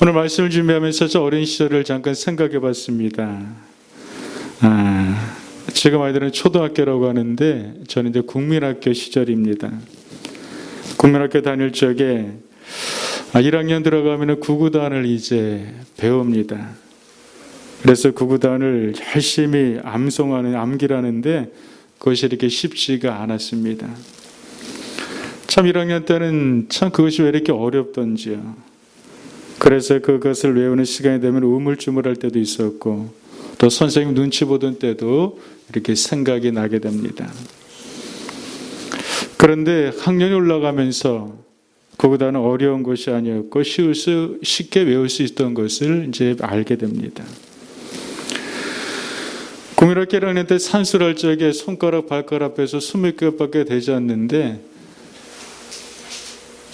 오늘 말씀을 준비하면서 저 어린 시절을 잠깐 생각해 봤습니다. 지금 아이들은 초등학교라고 하는데 저는 이제 국민학교 시절입니다. 국민학교 다닐 적에 1학년 들어가면 구구단을 이제 배웁니다. 그래서 구구단을 열심히 암기를 하는데 그것이 이렇게 쉽지가 않았습니다. 참 1학년 때는 참 그것이 왜 이렇게 어렵던지요. 그래서 그것을 외우는 시간이 되면 우물쭈물할 때도 있었고 또 선생님 눈치 보던 때도 이렇게 생각이 나게 됩니다. 그런데 학년이 올라가면서 그보다는 어려운 것이 아니었고 쉽게 외울 수 있던 것을 이제 알게 됩니다. 국민학교 1학년 때 산수를 할 적에 손가락, 발가락 앞에서 20개밖에 되지 않는데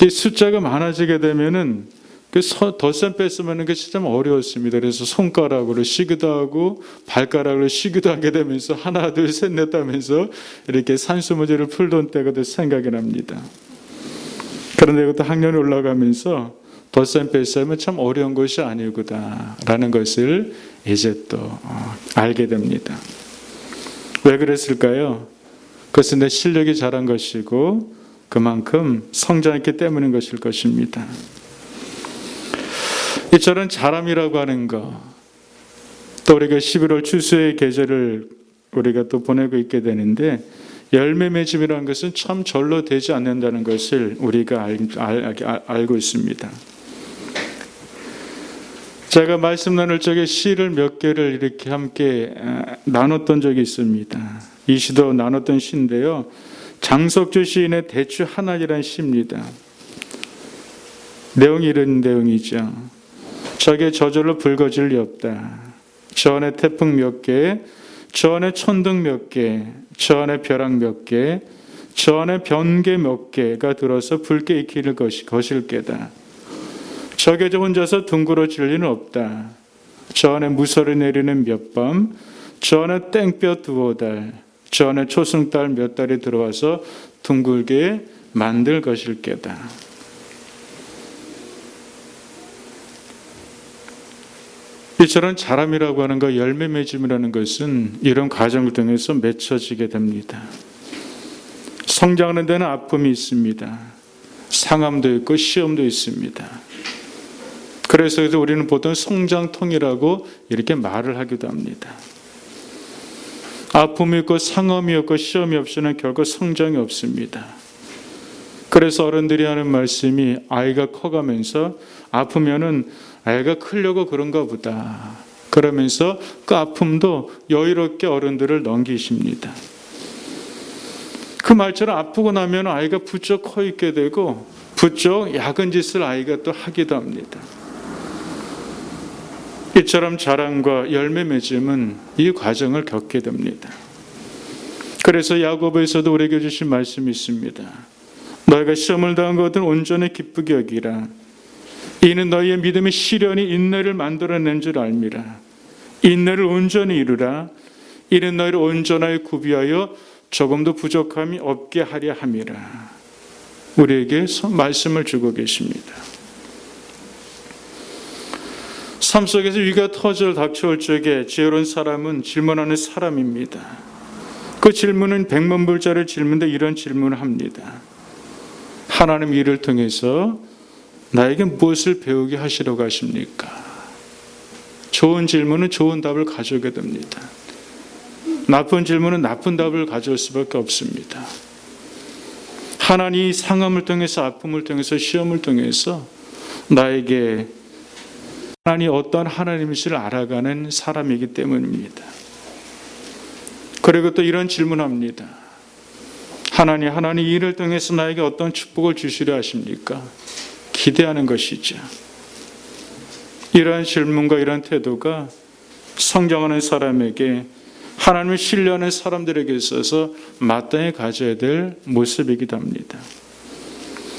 숫자가 많아지게 되면은 덧셈 뺐으면 그게 진짜 어려웠습니다. 그래서 손가락으로 쉬기도 하고 발가락으로 쉬기도 하게 되면서 하나, 둘, 셋, 넷 하면서 이렇게 산수 문제를 풀던 때가 또 생각이 납니다. 그런데 이것도 학년이 올라가면서 덧셈 뺐으면 참 어려운 것이 아니구나라는 것을 이제 또 알게 됩니다. 왜 그랬을까요? 그것은 내 실력이 자란 것이고 그만큼 성장했기 때문인 것일 것입니다. 이처럼 자람이라고 하는 것, 또 우리가 11월 추수의 계절을 우리가 또 보내고 있게 되는데 열매 맺음이라는 것은 참 절로 되지 않는다는 것을 우리가 알고 있습니다. 제가 말씀 나눌 적에 시를 몇 개를 이렇게 함께 나눴던 적이 있습니다. 이 시도 나눴던 시인데요. 장석주 시인의 대추 하나이라는 시입니다. 내용이 이런 내용이죠. 저게 저절로 붉어질 리 없다. 저 안에 태풍 몇 개, 저 안에 천둥 몇 개, 저 안에 벼락 몇 개, 저 안에 변개 몇 개가 들어서 붉게 익히는 것일 게다. 저게 저 혼자서 둥그러질 리는 없다. 저 안에 무서리 내리는 몇 밤, 저 안에 땡볕 두어 달, 저 안에 초승달 몇 달이 들어와서 둥글게 만들 것일 게다. 이처럼 자람이라고 하는 것, 열매 맺음이라는 것은 이런 과정을 통해서 맺혀지게 됩니다. 성장하는 데는 아픔이 있습니다. 상함도 있고 시험도 있습니다. 그래서 우리는 보통 성장통이라고 이렇게 말을 하기도 합니다. 아픔이 있고 상함이 없고 시험이 없이는 결코 성장이 없습니다. 그래서 어른들이 하는 말씀이 아이가 커가면서 아프면은 애가 크려고 그런가 보다. 그러면서 그 아픔도 여유롭게 어른들을 넘기십니다. 그 말처럼 아프고 나면 아이가 부쩍 커 있게 되고 부쩍 야근 짓을 아이가 또 하기도 합니다. 이처럼 자랑과 열매 맺음은 이 과정을 겪게 됩니다. 그래서 야고보에서도 우리에게 주신 말씀이 있습니다. 너희가 시험을 당한 것은 온전히 기쁘게 여기라. 이는 너희의 믿음의 시련이 인내를 만들어낸 줄 알미라. 인내를 온전히 이루라. 이는 너희를 온전하게 구비하여 조금도 부족함이 없게 하려 함이라. 우리에게 말씀을 주고 계십니다. 삶 속에서 위기가 터져 닥쳐올 적에 지혜로운 사람은 질문하는 사람입니다. 그 질문은 백만불짜리 질문인데 이런 질문을 합니다. 하나님 이를 통해서 나에게 무엇을 배우게 하시려고 하십니까? 좋은 질문은 좋은 답을 가져오게 됩니다. 나쁜 질문은 나쁜 답을 가져올 수밖에 없습니다. 하나님이 상함을 통해서 아픔을 통해서 시험을 통해서 나에게 하나님이 어떤 하나님이시를 알아가는 사람이기 때문입니다. 그리고 또 이런 질문합니다. 하나님 이 일을 통해서 나에게 어떤 축복을 주시려 하십니까? 기대하는 것이죠. 이러한 질문과 이러한 태도가 성장하는 사람에게 하나님을 신뢰하는 사람들에게 있어서 마땅히 가져야 될 모습이기도 합니다.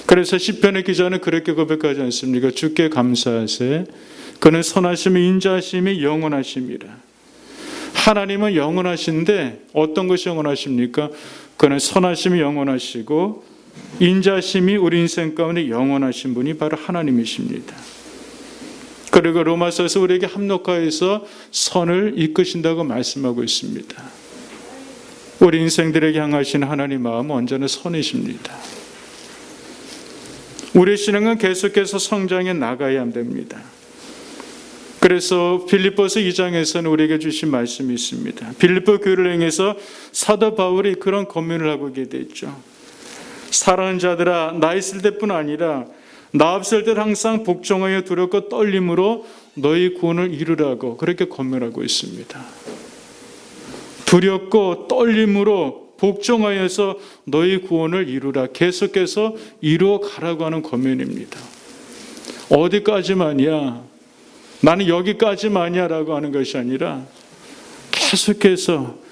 그래서 시편의 기자는 그렇게 고백하지 않습니까? 주께 감사하세. 그는 선하심이 인자하심이 영원하심이라. 하나님은 영원하신데 어떤 것이 영원하십니까? 그는 선하심이 영원하시고 인자심이 우리 인생 가운데 영원하신 분이 바로 하나님이십니다. 그리고 로마서에서 우리에게 합력하여서 선을 이끄신다고 말씀하고 있습니다. 우리 인생들에게 향하신 하나님 마음은 언제나 선이십니다. 우리 신앙은 계속해서 성장해 나가야 됩니다. 그래서 빌립보서 2장에서는 우리에게 주신 말씀이 있습니다. 빌립보 교회를 향해서 사도 바울이 그런 권면을 하고 있게 됐죠. 사랑하는 자들아, 나 있을 때뿐 아니라 나 없을 때 항상 복종하여 두렵고 떨림으로 너희 구원을 이루라고 그렇게 권면하고 있습니다. 두렵고 떨림으로 복종하여서 너희 구원을 이루라. 계속해서 이루어 가라고 하는 권면입니다. 어디까지만이야? 나는 여기까지만이야 라고 하는 것이 아니라 계속해서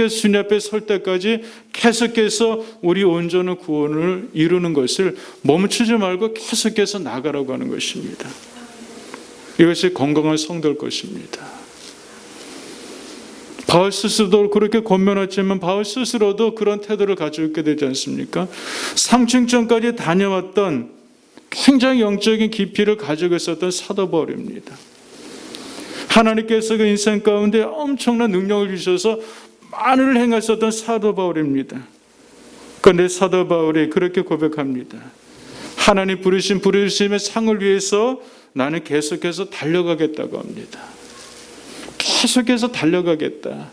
주님 앞에 설 때까지 계속해서 우리 온전한 구원을 이루는 것을 멈추지 말고 계속해서 나가라고 하는 것입니다. 이것이 건강한 성도일 것입니다. 바울 스스로도 그렇게 권면했지만 바울 스스로도 그런 태도를 가지고 있게 되지 않습니까? 상층전까지 다녀왔던 굉장히 영적인 깊이를 가지고 있었던 사도 바울입니다. 하나님께서 그 인생 가운데 엄청난 능력을 주셔서 많은 행하셨던 사도 바울입니다. 그런데 사도 바울이 그렇게 고백합니다. 하나님 부르심의 상을 위해서 나는 계속해서 달려가겠다고 합니다. 계속해서 달려가겠다.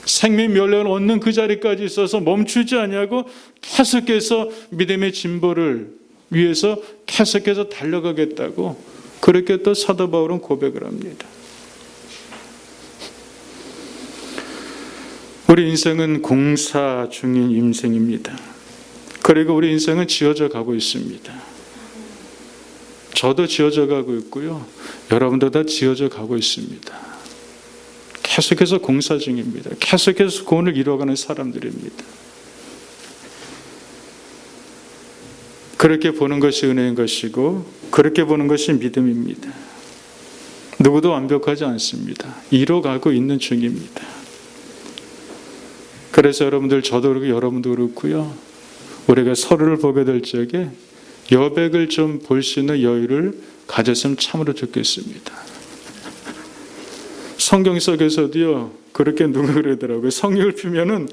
생명 멸련을 얻는 그 자리까지 있어서 멈추지 아니하고 계속해서 믿음의 진보를 위해서 계속해서 달려가겠다고 그렇게 또 사도 바울은 고백을 합니다. 우리 인생은 공사 중인 인생입니다. 그리고 우리 인생은 지어져 가고 있습니다. 저도 지어져 가고 있고요. 여러분도 다 지어져 가고 있습니다. 계속해서 공사 중입니다. 계속해서 구원을 이루어가는 사람들입니다. 그렇게 보는 것이 은혜인 것이고 그렇게 보는 것이 믿음입니다. 누구도 완벽하지 않습니다. 이뤄가고 있는 중입니다. 그래서 여러분들, 저도 그렇고 여러분도 그렇고요. 우리가 서로를 보게 될 적에 여백을 좀 볼 수 있는 여유를 가졌으면 참으로 좋겠습니다. 성경 속에서도요, 그렇게 누가 그러더라고요. 성경을 펴면은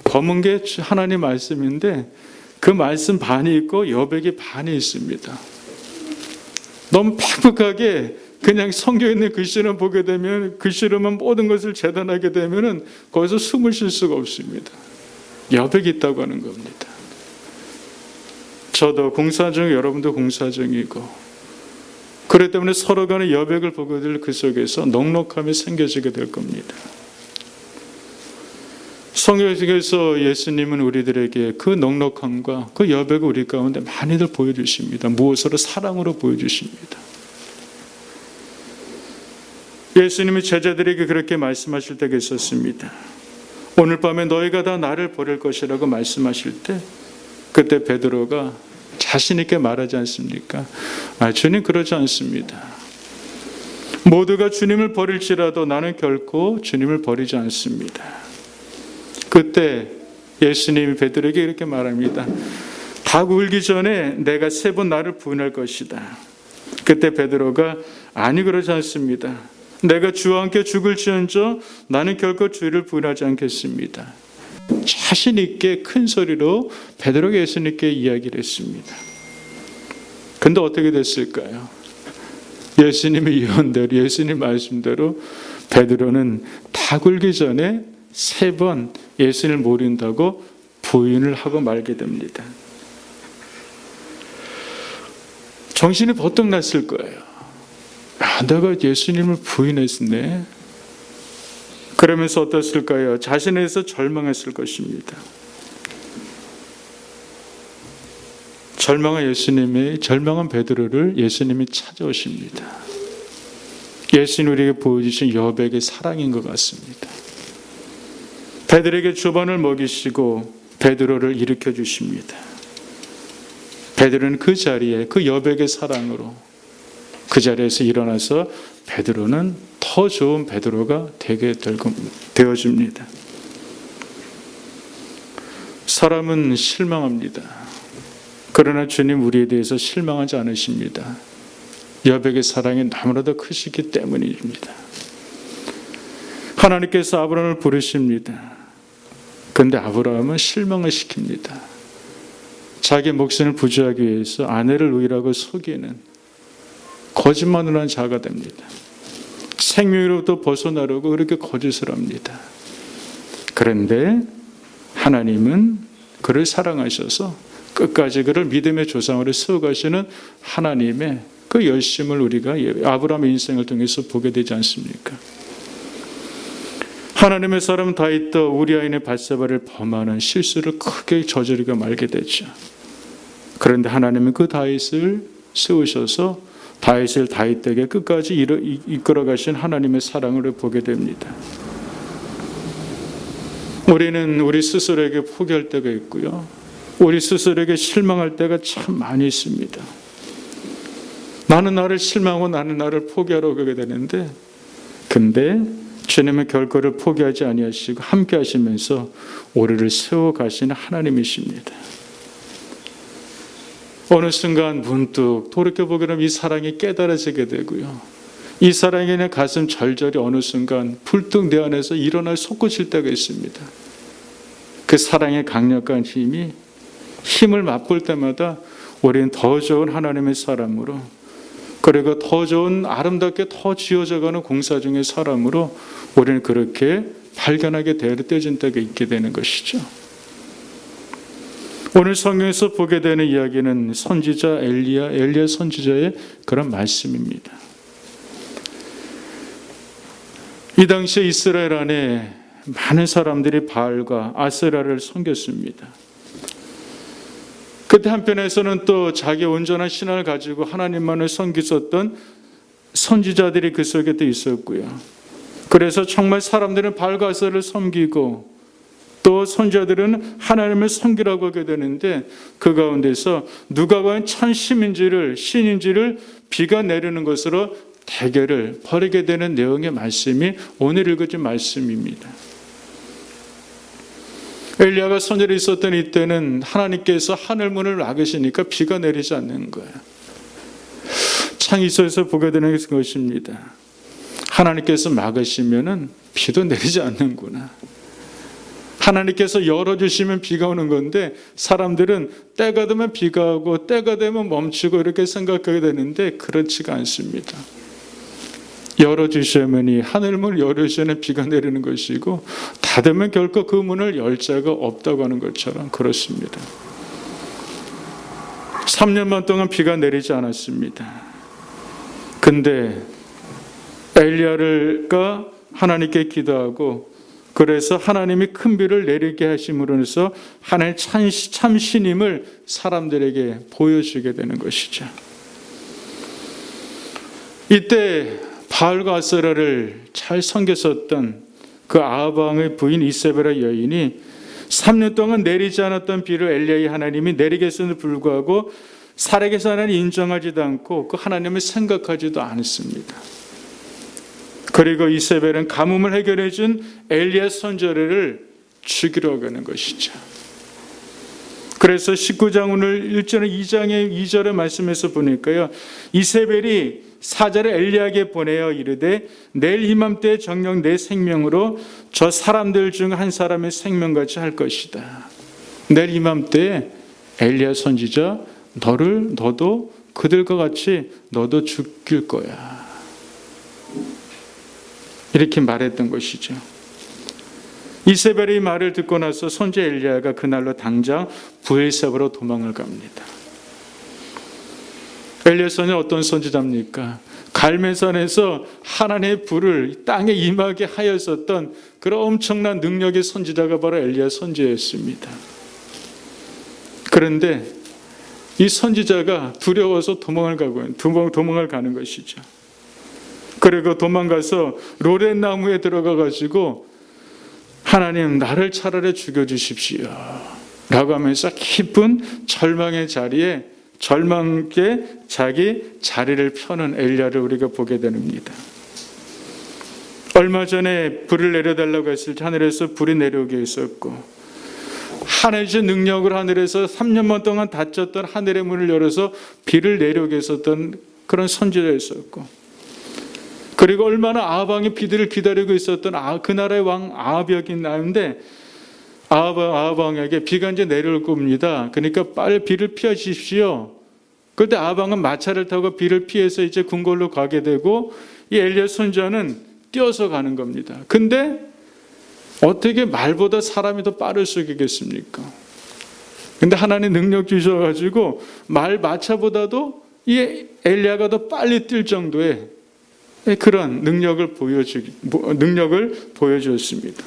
검은 게 하나님 말씀인데 그 말씀 반이 있고 여백이 반이 있습니다. 너무 팍팍하게 그냥 성경에 있는 글씨를 보게 되면, 글씨로만 모든 것을 재단하게 되면은 거기서 숨을 쉴 수가 없습니다. 여백이 있다고 하는 겁니다. 저도 공사 중, 여러분도 공사 중이고, 그렇기 때문에 서로 간의 여백을 보게 될 그 속에서 넉넉함이 생겨지게 될 겁니다. 성경에서 예수님은 우리들에게 그 넉넉함과 그 여백을 우리 가운데 많이들 보여주십니다. 무엇으로? 사랑으로 보여주십니다. 예수님이 제자들에게 그렇게 말씀하실 때가 있었습니다. 오늘 밤에 너희가 다 나를 버릴 것이라고 말씀하실 때 그때 베드로가 자신 있게 말하지 않습니까? 주님, 그러지 않습니다. 모두가 주님을 버릴지라도 나는 결코 주님을 버리지 않습니다. 그때 예수님이 베드로에게 이렇게 말합니다. 닭 울기 전에 내가 3번 나를 부인할 것이다. 그때 베드로가 아니, 그러지 않습니다. 내가 주와 함께 죽을지언정 나는 결코 주를 부인하지 않겠습니다. 자신 있게 큰 소리로 베드로가 예수님께 이야기를 했습니다. 근데 어떻게 됐을까요? 예수님의 예언대로, 예수님 말씀대로 베드로는 닭 울기 전에 3번 예수님을 모른다고 부인을 하고 말게 됩니다. 정신이 버뜩 났을 거예요. 내가 예수님을 부인했네. 그러면서 어땠을까요? 자신에 대해서 절망했을 것입니다. 절망한 베드로를 예수님이 찾아오십니다. 예수님 우리에게 보여주신 여백의 사랑인 것 같습니다. 베드로에게 주번을 먹이시고 베드로를 일으켜 주십니다. 베드로는 그 자리에 그 여백의 사랑으로 그 자리에서 일어나서 베드로는 더 좋은 베드로가 되게 되어집니다. 사람은 실망합니다. 그러나 주님 우리에 대해서 실망하지 않으십니다. 여백의 사랑이 너무나도 크시기 때문입니다. 하나님께서 아브라함을 부르십니다. 그런데 아브라함은 실망을 시킵니다. 자기 목숨을 부지하기 위해서 아내를 의라고 속이는 거짓말을 한 자가 됩니다. 생명으로부터 벗어나려고 그렇게 거짓을 합니다. 그런데 하나님은 그를 사랑하셔서 끝까지 그를 믿음의 조상으로 세워가시는 하나님의 그 열심을 우리가 아브라함의 인생을 통해서 보게 되지 않습니까? 하나님의 사람 다윗도 우리아인의 밧세바를 범하는 실수를 크게 저지르고 말게 되죠. 그런데 하나님은 그 다윗을 세우셔서 다윗을 다윗에게 끝까지 이끌어 가신 하나님의 사랑을 보게 됩니다. 우리는 우리 스스로에게 포기할 때가 있고요. 우리 스스로에게 실망할 때가 참 많이 있습니다. 나는 나를 실망하고 나는 나를 포기하려고 하게 되는데, 근데 주님은 결코를 포기하지 아니하시고 함께 하시면서 우리를 세워가시는 하나님이십니다. 어느 순간 문득 돌이켜보게 되면 이 사랑이 깨달아지게 되고요. 이 사랑에 내 가슴 절절히 어느 순간 불뚝 내 안에서 일어날 솟구칠 때가 있습니다. 그 사랑의 강력한 힘을 맛볼 때마다 우리는 더 좋은 하나님의 사람으로, 그리고 더 좋은 아름답게 더 지어져가는 공사 중의 사람으로 우리는 그렇게 발견하게 되어진 때가 있게 되는 것이죠. 오늘 성경에서 보게 되는 이야기는 선지자 엘리야 선지자의 그런 말씀입니다. 이 당시에 이스라엘 안에 많은 사람들이 바알과 아세라를 섬겼습니다. 그때 한편에서는 또 자기 온전한 신앙을 가지고 하나님만을 섬기셨던 선지자들이 그 속에 또 있었고요. 그래서 정말 사람들은 바알과 아세라를 섬기고 또 선지자들은 하나님을 섬기라고 하게 되는데, 그 가운데서 누가 과연 참 신인지를 비가 내리는 것으로 대결을 벌이게 되는 내용의 말씀이 오늘 읽어진 말씀입니다. 엘리야가 선지자로 있었던 이때는 하나님께서 하늘문을 막으시니까 비가 내리지 않는 거예요. 창이서에서 보게 되는 것입니다. 하나님께서 막으시면은 비도 내리지 않는구나. 하나님께서 열어주시면 비가 오는 건데, 사람들은 때가 되면 비가 오고 때가 되면 멈추고 이렇게 생각하게 되는데 그렇지가 않습니다. 열어주시면 하늘문을 열어주시면 비가 내리는 것이고, 닫으면 결코 그 문을 열 자가 없다고 하는 것처럼 그렇습니다. 3년만 동안 비가 내리지 않았습니다. 근데 엘리야가 하나님께 기도하고, 그래서 하나님이 큰 비를 내리게 하심으로써 하나님의 참 신임을 사람들에게 보여주게 되는 것이죠. 이때 바알과 아세라를 잘 섬겼었던 그 아합 왕의 부인 이세벨의 여인이 3년 동안 내리지 않았던 비를 엘리야의 하나님이 내리게 했음에도 불구하고 살아계신 하나님을 인정하지도 않고 그 하나님을 생각하지도 않았습니다. 그리고 이세벨은 가뭄을 해결해 준 엘리야 선지자를 죽이려고 하는 것이죠. 그래서 19장 오늘 1절 2장의 2절의 말씀에서 보니까요, 이세벨이 사자를 엘리야에게 보내어 이르되 내일 이맘때 정녕 내 생명으로 저 사람들 중 한 사람의 생명같이 할 것이다. 내일 이맘때 엘리야 선지자 너도 그들과 같이 너도 죽일 거야. 이렇게 말했던 것이죠. 이세벨의 말을 듣고 나서 선지자 엘리야가 그날로 당장 브엘세바로 도망을 갑니다. 엘리야 선지자는 어떤 선지자입니까? 갈멜산에서 하나님의 불을 땅에 임하게 하였었던 그런 엄청난 능력의 선지자가 바로 엘리야 선지자였습니다. 그런데 이 선지자가 두려워서 도망을 가는 것이죠. 그리고 도망가서 로렌 나무에 들어가 가지고 하나님 나를 차라리 죽여주십시오 라고 하면서 깊은 절망의 자리에 절망께 자기 자리를 펴는 엘리야를 우리가 보게 됩니다. 얼마 전에 불을 내려달라고 했을 때 하늘에서 불이 내려오게 했었고, 하늘의 능력을 하늘에서 3년만 동안 닫혔던 하늘의 문을 열어서 비를 내려오게 했었던 그런 선지자였었고, 그리고 얼마나 아합 왕의 비들을 기다리고 있었던 그 나라의 왕 아합이 나는데, 아합 왕에게 비가 이제 내려올 겁니다. 그러니까 빨리 비를 피하십시오. 그런데 아합 왕은 마차를 타고 비를 피해서 이제 궁궐로 가게 되고, 이 엘리야 손자는 뛰어서 가는 겁니다. 근데 어떻게 말보다 사람이 더 빠를 수 있겠습니까? 근데 하나님 능력 주셔가지고 마차보다도 이 엘리야가 더 빨리 뛸 정도의 그런 능력을 보여주었습니다.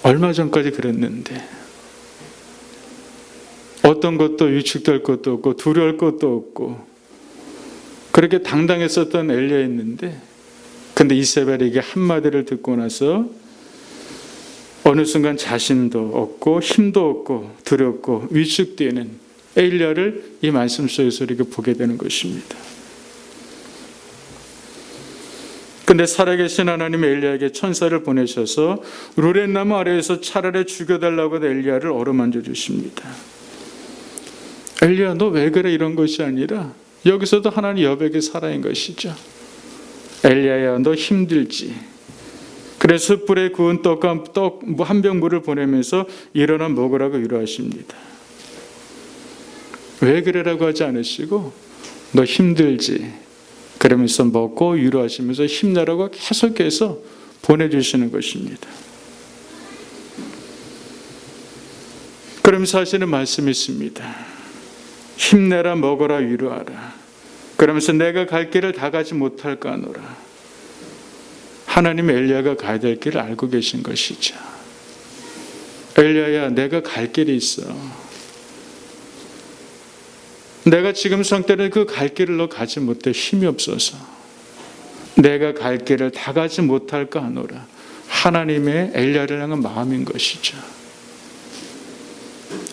얼마 전까지 그랬는데 어떤 것도 위축될 것도 없고 두려울 것도 없고 그렇게 당당했었던 엘리야였는데, 근데 이세벨에게 한마디를 듣고 나서 어느 순간 자신도 없고 힘도 없고 두렵고 위축되는 엘리야를 이 말씀 속에서 이렇게 보게 되는 것입니다. 근데 살아계신 하나님 엘리야에게 천사를 보내셔서 로렌나무 아래에서 차라리 죽여달라고 엘리야를 어루만져 주십니다. 엘리야, 너 왜 그래? 이런 것이 아니라 여기서도 하나님 여백의 사랑인 것이죠. 엘리야야, 너 힘들지. 그래서 숯불에 구운 떡과 한 병 물을 보내면서 일어나 먹으라고 위로하십니다. 왜 그래라고 하지 않으시고 너 힘들지. 그러면서 먹고 위로하시면서 힘내라고 계속해서 보내주시는 것입니다. 그러면서 하시는 말씀이 있습니다. 힘내라, 먹어라, 위로하라. 그러면서 내가 갈 길을 다 가지 못할까 하노라. 하나님 엘리야가 가야 될 길을 알고 계신 것이죠. 엘리야야, 내가 갈 길이 있어. 내가 지금 상태는 그 갈 길을 너 가지 못해 힘이 없어서 내가 갈 길을 다 가지 못할까 하노라. 하나님의 엘리야를 향한 마음인 것이죠.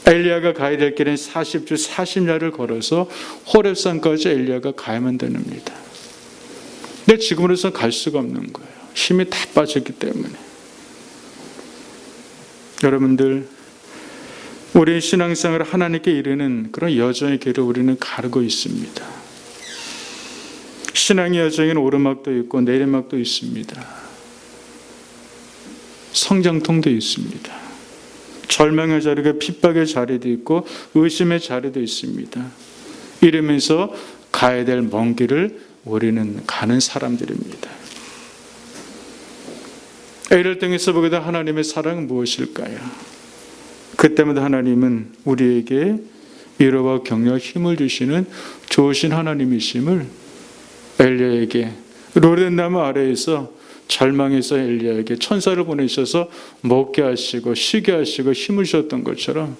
엘리야가 가야 될 길은 40주 40야를 걸어서 호렙산까지 엘리야가 가야만 됩니다. 근데 지금으로서 갈 수가 없는 거예요. 힘이 다 빠졌기 때문에. 여러분들, 우리 신앙생활을 하나님께 이르는 그런 여정의 길을 우리는 가르고 있습니다. 신앙의 여정에는 오르막도 있고 내리막도 있습니다. 성장통도 있습니다. 절망의 자리가 핍박의 자리도 있고 의심의 자리도 있습니다. 이러면서 가야 될 먼 길을 우리는 가는 사람들입니다. 이를 통해서 보게 된 하나님의 사랑은 무엇일까요? 그때마다 하나님은 우리에게 위로와 격려와 힘을 주시는 좋으신 하나님이심을 엘리야에게 로렌나무 아래에서 절망해서 엘리야에게 천사를 보내셔서 먹게 하시고 쉬게 하시고 힘을 주셨던 것처럼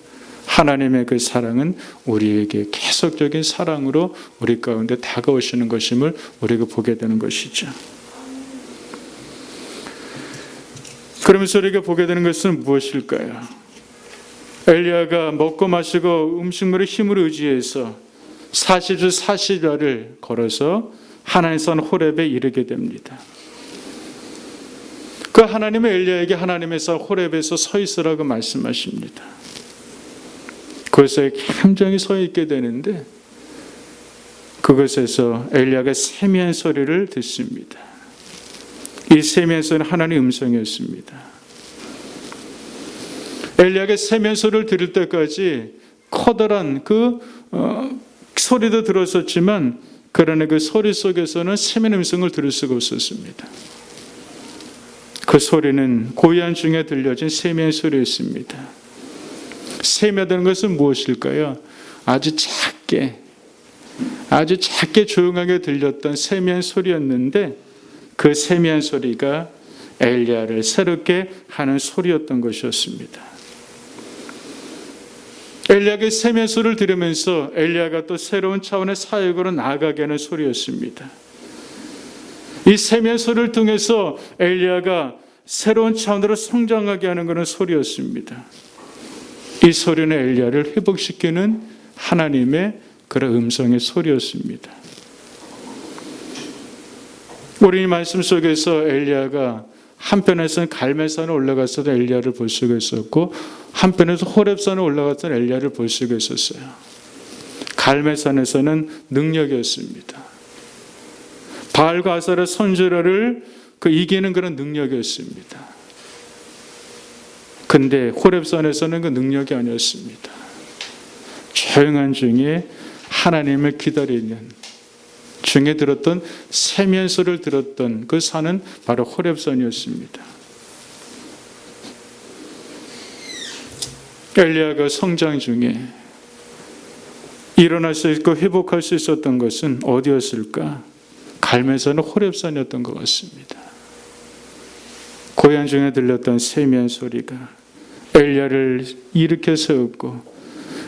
하나님의 그 사랑은 우리에게 계속적인 사랑으로 우리 가운데 다가오시는 것임을 우리가 보게 되는 것이죠. 그러면서 우리가 보게 되는 것은 무엇일까요? 엘리야가 먹고 마시고 음식물의 힘을 의지해서 40주 40야를 걸어서 하나님의 산 호렙에 이르게 됩니다. 그 하나님의 엘리야에게 하나님의 산 호렙에서 서 있으라고 말씀하십니다. 그곳에 함정이 서 있게 되는데 그곳에서 엘리야가 세미한 소리를 듣습니다. 이 세미한 소리는 하나님의 음성이었습니다. 엘리야가 세미한 소리를 들을 때까지 커다란 그 소리도 들었었지만 그러나 그 소리 속에서는 세미한 음성을 들을 수가 없었습니다. 그 소리는 고요한 중에 들려진 세미한 소리였습니다. 세미하다는 것은 무엇일까요? 아주 작게 조용하게 들렸던 세미한 소리였는데 그 세미한 소리가 엘리야를 새롭게 하는 소리였던 것이었습니다. 엘리야가 세미한 소리를 들으면서 엘리야가 또 새로운 차원의 사역으로 나아가게 하는 소리였습니다. 이 세미한 소리를 통해서 엘리야가 새로운 차원으로 성장하게 하는 그런 소리였습니다. 이 소리는 엘리야를 회복시키는 하나님의 그런 음성의 소리였습니다. 우리 이 말씀 속에서 엘리야가 한편에서는 갈멜산에 올라가서도 엘리야를 볼 수가 있었고 한편에서 호렙산에 올라갔던 엘리야를 볼 수가 있었어요. 갈멜산에서는 능력이었습니다. 바알과 아세라 선지자를 이기는 그런 능력이었습니다. 근데 호렙산에서는 그 능력이 아니었습니다. 조용한 중에 하나님을 기다리는 중에 들었던 세미한 소리를 들었던 그 산은 바로 호렙산이었습니다. 엘리야가 성장 중에 일어날 수 있고 회복할 수 있었던 것은 어디였을까? 갈멜산은 호렙산이었던 것 같습니다. 고향 중에 들렸던 세미한 소리가 엘리야를 일으켜 세웠고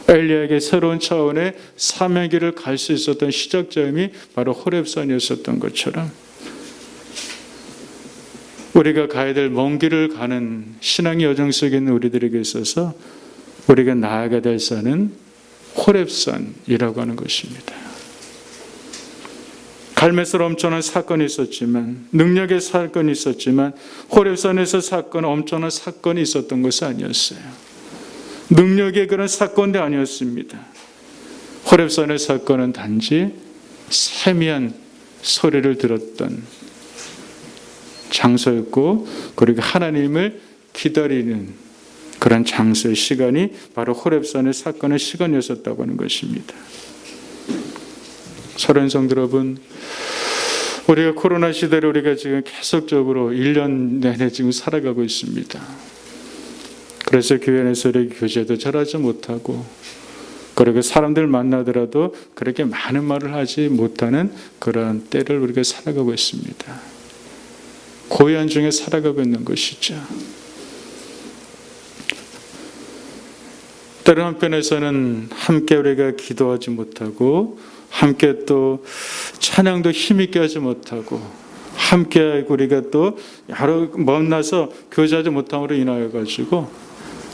엘리야에게 새로운 차원의 사명의 길을 갈 수 있었던 시작점이 바로 호렙산이었었던 것처럼 우리가 가야 될 먼 길을 가는 신앙의 여정 속에 있는 우리들에게 있어서 우리가 나아가야 될 산은 호렙산이라고 하는 것입니다. 갈멜산 엄청난 사건이 있었지만 능력의 사건이 있었지만 호렙산에서 엄청난 사건이 있었던 것은 아니었어요. 능력의 그런 사건도 아니었습니다. 호렙산의 사건은 단지 세미한 소리를 들었던 장소였고 그리고 하나님을 기다리는 그런 장소의 시간이 바로 호렙산의 사건의 시간이었었다고 하는 것입니다. 사랑하는 성도 여러분, 우리가 코로나 시대를 우리가 지금 계속적으로 1년 내내 지금 살아가고 있습니다. 그래서 교회 안에서 이렇게 교제도 잘하지 못하고 그리고 사람들 만나더라도 그렇게 많은 말을 하지 못하는 그런 때를 우리가 살아가고 있습니다. 고요한 중에 살아가고 있는 것이죠. 다른 한편에서는 함께 우리가 기도하지 못하고 함께 또 찬양도 힘있게 하지 못하고 함께 우리가 또 여러 만나서 교제하지 못함으로 인하여 가지고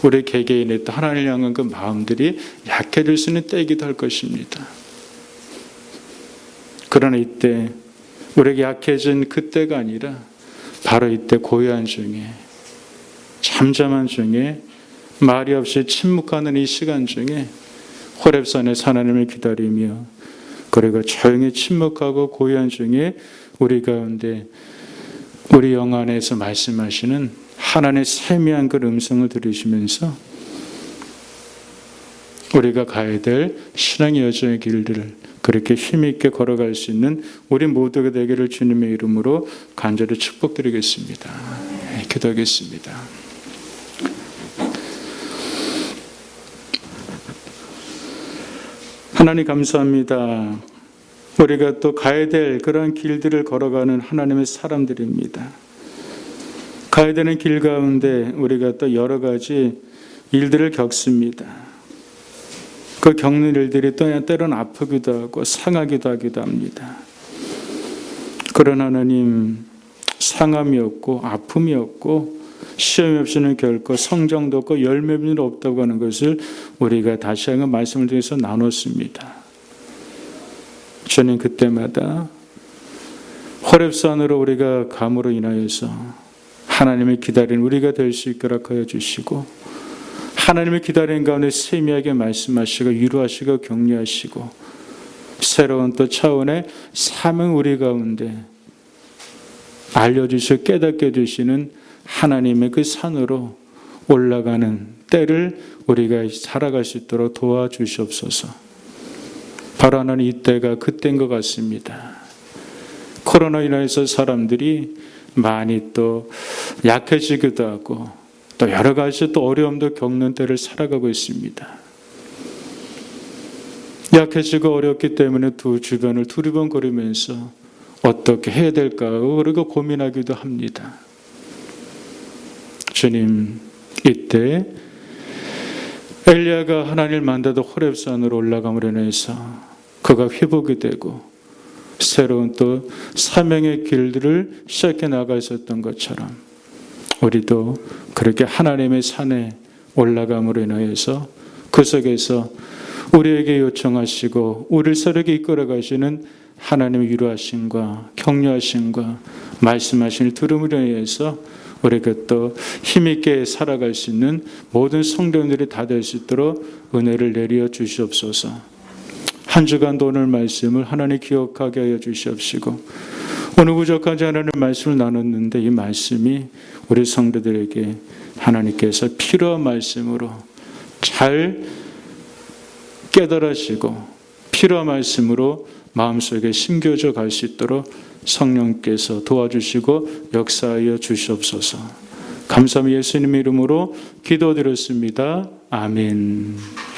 우리 개개인의 또 하나님을 향한 그 마음들이 약해질 수 있는 때이기도 할 것입니다. 그러나 이때 우리에게 약해진 그때가 아니라 바로 이때 고요한 중에 잠잠한 중에 말이 없이 침묵하는 이 시간 중에 호렙산에서 하나님을 기다리며 그리고 조용히 침묵하고 고요한 중에 우리 가운데 우리 영 안에서 말씀하시는 하나님의 세미한 그 음성을 들으시면서 우리가 가야 될 신앙의 여정의 길들을 그렇게 힘있게 걸어갈 수 있는 우리 모두가 되기를 주님의 이름으로 간절히 축복드리겠습니다. 기도하겠습니다. 하나님 감사합니다. 우리가 또 가야 될 그런 길들을 걸어가는 하나님의 사람들입니다. 가야 되는 길 가운데 우리가 또 여러 가지 일들을 겪습니다. 그 겪는 일들이 또 때로는 아프기도 하고 상하기도 하기도 합니다. 그러나 하나님, 상함이 없고 아픔이 없고 시험이 없이는 결코 성장도 없고 열매는 없다고 하는 것을 우리가 다시 한번 말씀을 통해서 나눴습니다. 주님, 그때마다 호렙산으로 우리가 감으로 인하여서 하나님을 기다리는 우리가 될 수 있도록 하여 주시고 하나님을 기다리는 가운데 세미하게 말씀하시고 위로하시고 격려하시고 새로운 또 차원의 사명 우리 가운데 알려주시고 깨닫게 해주시는 하나님의 그 산으로 올라가는 때를 우리가 살아갈 수 있도록 도와주시옵소서. 바로 하나님, 이때가 그때인 것 같습니다. 코로나 인해서 사람들이 많이 또 약해지기도 하고 또 여러 가지 또 어려움도 겪는 때를 살아가고 있습니다. 약해지고 어렵기 때문에 두 주변을 두리번거리면서 어떻게 해야 될까 그리고 고민하기도 합니다. 주님, 이때 엘리야가 하나님을 만나도 호렙산으로 올라감으로 인해서 그가 회복이 되고 새로운 또 사명의 길들을 시작해 나가 있었던 것처럼 우리도 그렇게 하나님의 산에 올라감으로 인하여서 그 속에서 우리에게 요청하시고 우리를 새롭게 이끌어 가시는 하나님의 위로하심과 격려하심과 말씀하심을 들음으로 인해서 우리가 또 힘있게 살아갈 수 있는 모든 성도들이 다 될 수 있도록 은혜를 내려 주시옵소서. 한 주간도 오늘 말씀을 하나님 기억하게 하여 주시옵시고 오늘 부족하지 않은 말씀을 나눴는데 이 말씀이 우리 성도들에게 하나님께서 필요한 말씀으로 잘 깨달으시고 필요한 말씀으로 마음속에 심겨져 갈 수 있도록 성령께서 도와주시고 역사하여 주시옵소서. 감사합니다. 예수님의 이름으로 기도드렸습니다. 아멘.